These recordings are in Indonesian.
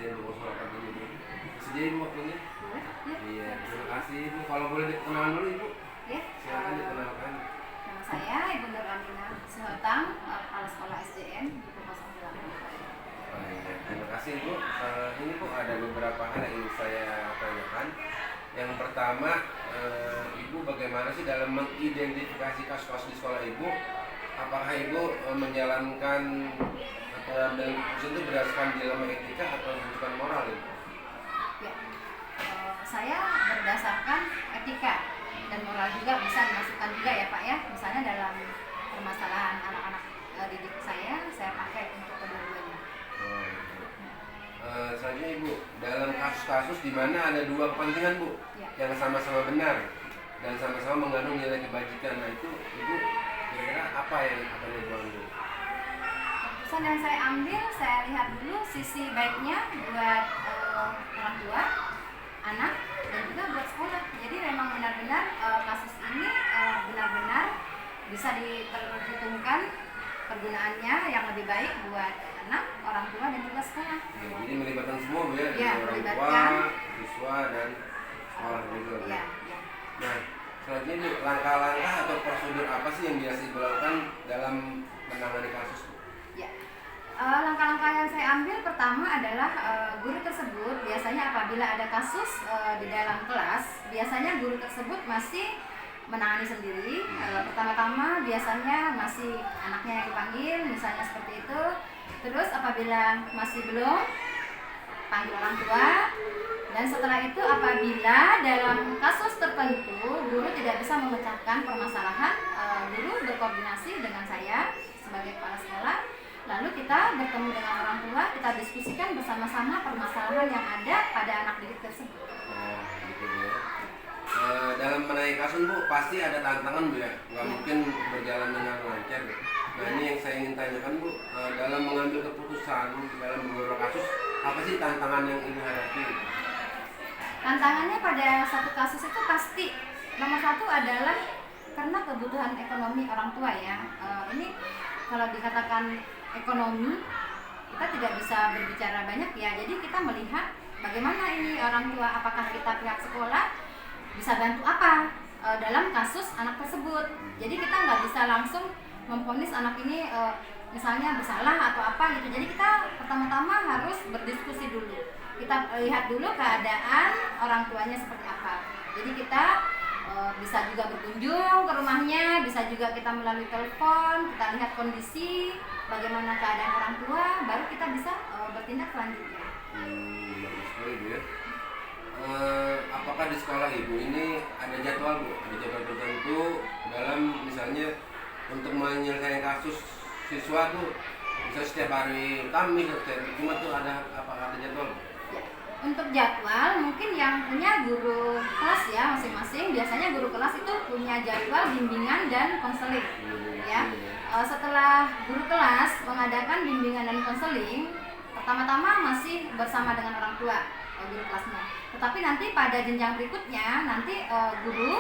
izin untuk masyarakat ini Bu. Sedia Ibu waktunya? Boleh? Ya. Iya, terima kasih Ibu. Kalau boleh dikenalkan dulu Ibu. Ya. Silakan dikenalkan. Nama saya Ibu Nur Aminah Sihotang, Kepala Sekolah SDN di 08. Oh, iya. Terima kasih Ibu. Ini Bu ada beberapa hal yang ingin saya tanyakan. Yang pertama, Ibu bagaimana sih dalam mengidentifikasi kasus-kasus di sekolah Ibu? Apakah Ibu menjalankan atau ambil keputusan itu berdasarkan dilema etika atau rujukan moral Ibu? Ya. Saya berdasarkan etika dan moral juga bisa dimasukkan juga ya Pak ya. Misalnya dalam permasalahan anak-anak didik saya pakai untuk kedua-duanya. Selanjutnya Ibu, dalam kasus-kasus di mana ada dua kepentingan Bu, Ya. yang sama-sama benar dan sama-sama mengandung nilai kebajikan, nah itu Ibu kira-kira apa yang akan Ibu ambil? Keputusan yang saya ambil, saya lihat dulu sisi baiknya buat orang tua, anak, dan juga buat sekolah. Jadi memang benar-benar kasus ini benar-benar bisa diperhitungkan penggunaannya yang lebih baik buat anak, orang tua, dan juga sekolah. Ya, jadi melibatkan semua Bu ya, Ya, orang melibatkan tua, siswa, dan sekolah juga Bu. Ya, ya. Nah, selanjutnya Bu, langkah-langkah atau prosedur apa sih yang biasa Ibu lakukan dalam menangani kasus Bu? Ya. Langkah-langkah yang saya ambil pertama adalah guru tersebut biasanya apabila ada kasus di dalam kelas, biasanya guru tersebut masih menangani sendiri. Pertama-tama biasanya masih anaknya yang dipanggil, misalnya seperti itu. Terus apabila masih belum, panggil orang tua. Dan setelah itu apabila dalam kasus tertentu guru tidak bisa memecahkan permasalahan, guru berkoordinasi dengan saya sebagai kepala sekolah. Lalu kita bertemu dengan orang tua, kita diskusikan bersama-sama permasalahan yang ada pada anak didik tersebut. Oh, gitu Bu ya. Dalam menangani kasus Bu, pasti ada tantangan Bu ya, nggak mungkin berjalan dengan lancar Bu. Nah ini yang saya ingin tanyakan Bu, dalam mengambil keputusan dalam beberapa kasus, apa sih tantangan yang Ibu hadapi? Tantangannya pada satu kasus itu pasti nomor satu adalah karena kebutuhan ekonomi orang tua ya. Ini kalau dikatakan ekonomi, kita tidak bisa berbicara banyak ya. Jadi kita melihat bagaimana ini orang tua, apakah kita pihak sekolah bisa bantu apa dalam kasus anak tersebut. Jadi kita nggak bisa langsung memvonis anak ini misalnya bersalah atau apa gitu. Jadi kita pertama-tama harus berdiskusi dulu. Kita lihat dulu keadaan orang tuanya seperti apa. Jadi kita bisa juga berkunjung ke rumahnya, bisa juga kita melalui telepon, kita lihat kondisi bagaimana keadaan orang tua, baru kita bisa bertindak selanjutnya. Bagus sekali Bu ya. Apakah di sekolah Ibu ini ada jadwal Bu? Ada jadwal tertentu dalam misalnya untuk menyelesaikan kasus siswa tuh, bisa setiap hari Kamis atau setiap Jumat tuh apakah ada jadwal Bu? Ya. Untuk jadwal mungkin yang punya guru kelas ya masing-masing, biasanya guru kelas itu punya jadwal bimbingan dan konseling ya. Setelah guru kelas mengadakan bimbingan dan konseling, pertama-tama masih bersama dengan orang tua guru kelasnya. Tetapi nanti pada jenjang berikutnya nanti guru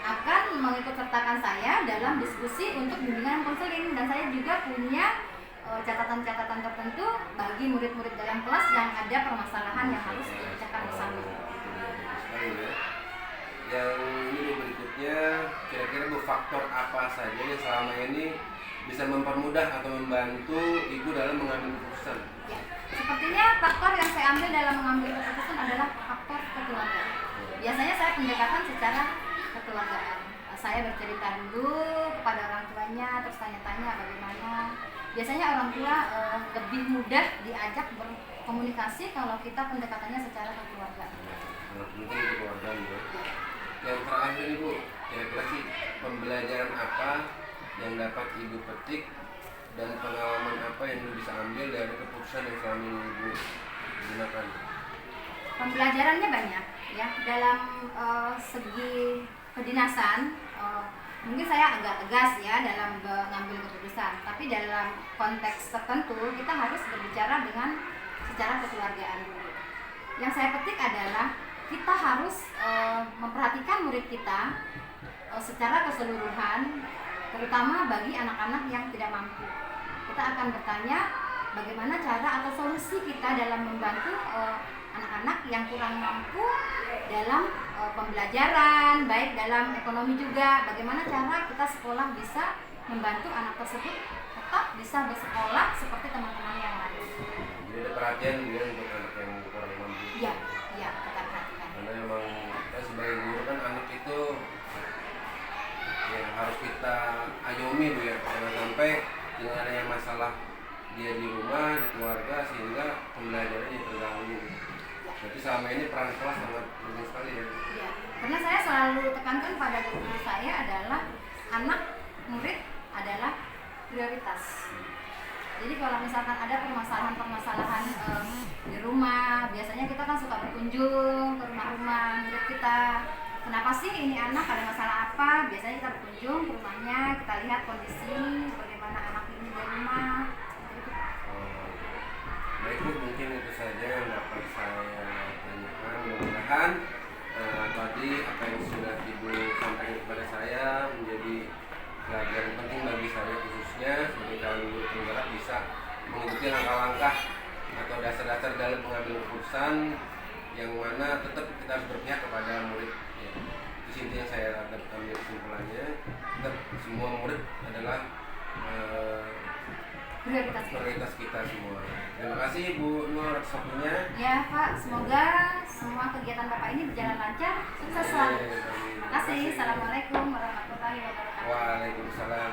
akan mengikut sertakan saya dalam diskusi untuk bimbingan dan konseling, dan saya juga punya catatan-catatan tertentu bagi murid-murid dalam kelas yang ada permasalahan yang harus dibicarakan bersama. Sekali ya. Yang ini berikutnya, kira-kira Bu faktor apa saja yang selama ini bisa mempermudah atau membantu Ibu dalam mengambil keputusan? Ya, sepertinya faktor yang saya ambil dalam mengambil keputusan adalah faktor kekeluargaan. Biasanya saya pendekatan secara kekeluargaan. Saya bercerita dulu kepada orang tuanya, terus tanya-tanya bagaimana. Biasanya orang tua lebih mudah diajak berkomunikasi kalau kita pendekatannya secara kekeluargaan. Mungkin itu keluarga Bu. Yang terakhir Ibu, kira-kira sih pembelajaran apa yang dapat Ibu petik dan pengalaman apa yang Ibu bisa ambil dari keputusan yang selama ini Ibu gunakan? Pembelajarannya banyak ya dalam segi kedinasan. Mungkin saya agak tegas ya dalam mengambil keputusan, tapi dalam konteks tertentu kita harus berbicara dengan secara kekeluargaan dulu. Yang saya petik adalah kita harus memperhatikan murid kita secara keseluruhan, terutama bagi anak-anak yang tidak mampu. Kita akan bertanya bagaimana cara atau solusi kita dalam membantu anak-anak yang kurang mampu dalam pembelajaran, baik dalam ekonomi juga. Bagaimana cara kita sekolah bisa membantu anak tersebut tetap bisa bersekolah seperti teman-teman yang lain. Jadi ada perhatian dia untuk anak yang kurang mampu. Iya, iya, kita perhatikan. Karena memang kita sebagai guru kan anak itu yang harus kita ayomi Bu ya, jangan sampai dengan adanya masalah dia di rumah, di keluarga, sehingga pembelajarannya terganggu. Berarti selama ini peran kelas sangat penting sekali ya. Ya, karena saya selalu tekankan pada guru saya adalah anak murid adalah prioritas. Jadi kalau misalkan ada permasalahan-permasalahan di rumah, biasanya kita kan suka berkunjung ke rumah-rumah murid kita. Kenapa sih ini anak ada masalah apa? Biasanya kita berkunjung ke rumahnya, kita lihat kondisi bagaimana anak ini di rumah. Baik Bu, mungkin itu saja yang dapat saya tanyakan. Mudah-mudahan tadi apa yang sudah Ibu sampaikan kepada saya menjadi pelajaran penting bagi saya, khususnya sebagai calon guru penggerak, bisa mengikuti langkah-langkah atau dasar-dasar dalam pengambilan keputusan yang mana tetap kita harus berpihak kepada murid ya. Itu inti yang saya ambil kesimpulannya, tetap semua murid adalah prioritas kita semua. Terima kasih Bu Nur atas waktunya. Ya Pak, semoga semua kegiatan Bapak ini berjalan lancar, sukses selalu. Terima kasih. Assalamualaikum warahmatullahi wabarakatuh. Waalaikumsalam.